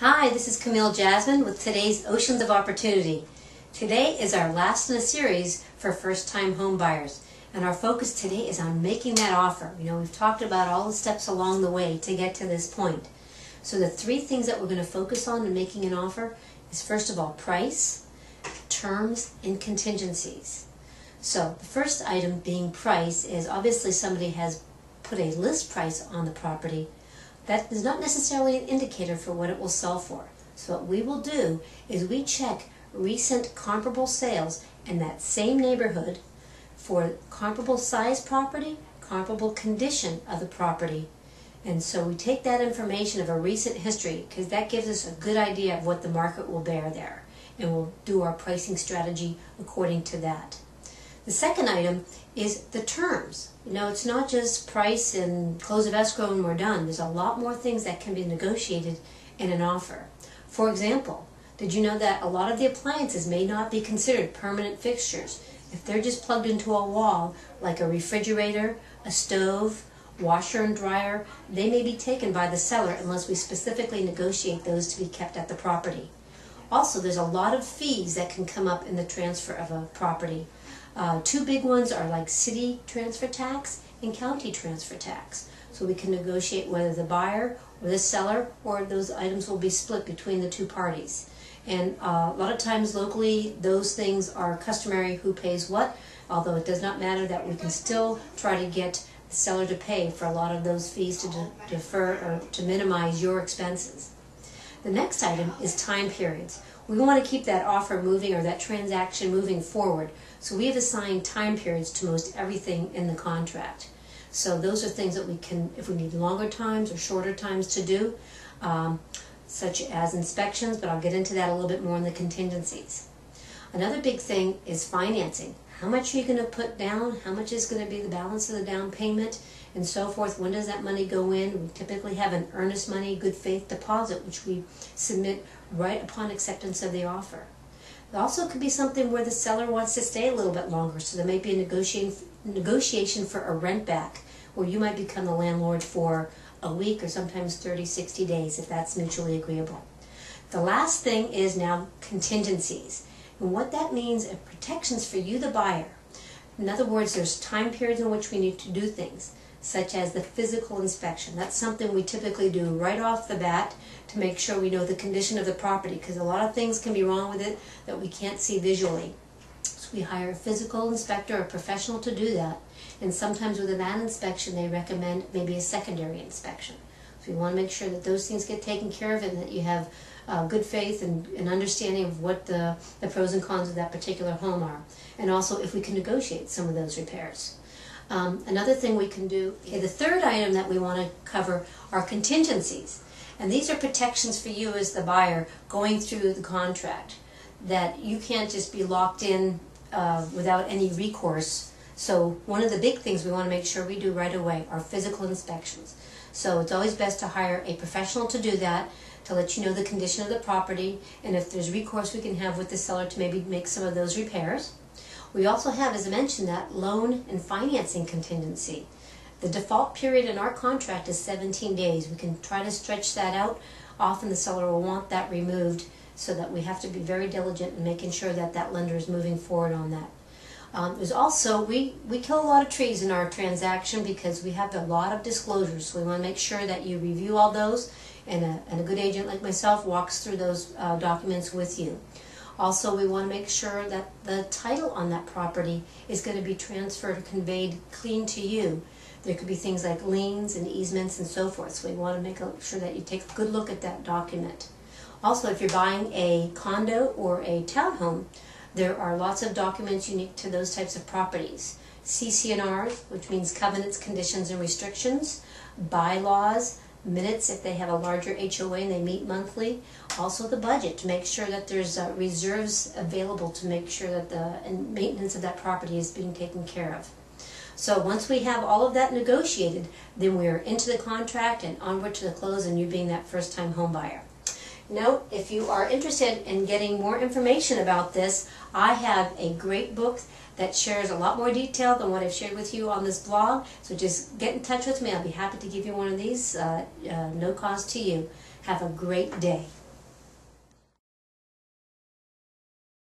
Hi, this is Camille Jasmine with today's Oceans of Opportunity. Today is our last in a series for first-time home buyers, and our focus today is on making that offer. We've talked about all the steps along the way to get to this point. So the three things that we're going to focus on in making an offer is, first of all, price, terms, and contingencies. So the first item being price is obviously somebody has put a list price on the property. That is not necessarily an indicator for what it will sell for. So what we will do is we check recent comparable sales in that same neighborhood for comparable size property, comparable condition of the property. And so we take that information of a recent history because that gives us a good idea of what the market will bear there. And we'll do our pricing strategy according to that. The second item is the terms. It's not just price and close of escrow and we're done. There's a lot more things that can be negotiated in an offer. For example, did you know that a lot of the appliances may not be considered permanent fixtures? If they're just plugged into a wall, like a refrigerator, a stove, washer and dryer, they may be taken by the seller unless we specifically negotiate those to be kept at the property. Also, there's a lot of fees that can come up in the transfer of a property. Two big ones are like city transfer tax and county transfer tax. So we can negotiate whether the buyer or the seller or those items will be split between the two parties. And a lot of times locally those things are customary who pays what, although it does not matter that we can still try to get the seller to pay for a lot of those fees to defer or to minimize your expenses. The next item is time periods. We want to keep that offer moving or that transaction moving forward. So we have assigned time periods to most everything in the contract. So those are things that we can, if we need longer times or shorter times to do, such as inspections, but I'll get into that a little bit more in the contingencies. Another big thing is financing. How much are you going to put down? How much is going to be the balance of the down payment? And so forth. When does that money go in? We typically have an earnest money, good faith deposit, which we submit right upon acceptance of the offer. It also could be something where the seller wants to stay a little bit longer, so there may be a negotiation for a rent back, where you might become the landlord for a week or sometimes 30, 60 days if that's mutually agreeable. The last thing is now contingencies. And what that means are protections for you, the buyer. In other words, there's time periods in which we need to do things, such as the physical inspection. That's something we typically do right off the bat to make sure we know the condition of the property, because a lot of things can be wrong with it that we can't see visually. So we hire a physical inspector or a professional to do that, and sometimes with that inspection they recommend maybe a secondary inspection. So we want to make sure that those things get taken care of and that you have good faith and understanding of what the pros and cons of that particular home are, and also if we can negotiate some of those repairs. Another thing we can do, the third item that we want to cover are contingencies. And these are protections for you as the buyer going through the contract, that you can't just be locked in without any recourse. So one of the big things we want to make sure we do right away are physical inspections. So it's always best to hire a professional to do that, to let you know the condition of the property, and if there's recourse we can have with the seller to maybe make some of those repairs. We also have, as I mentioned, that loan and financing contingency. The default period in our contract is 17 days. We can try to stretch that out. Often the seller will want that removed, so that we have to be very diligent in making sure that that lender is moving forward on that. There's also, we kill a lot of trees in our transaction because we have a lot of disclosures. So we want to make sure that you review all those, and a good agent like myself walks through those documents with you. Also, we want to make sure that the title on that property is going to be transferred or conveyed clean to you. There could be things like liens and easements and so forth, so we want to make sure that you take a good look at that document. Also, if you're buying a condo or a townhome, there are lots of documents unique to those types of properties. CC&Rs, which means covenants, conditions, and restrictions, bylaws, minutes if they have a larger HOA and they meet monthly. Also the budget, to make sure that there's reserves available to make sure that the maintenance of that property is being taken care of. So once we have all of that negotiated, then we are into the contract and onward to the close, and you being that first-time home buyer. Note, if you are interested in getting more information about this, I have a great book that shares a lot more detail than what I've shared with you on this blog. So just get in touch with me. I'll be happy to give you one of these, no cost to you. Have a great day.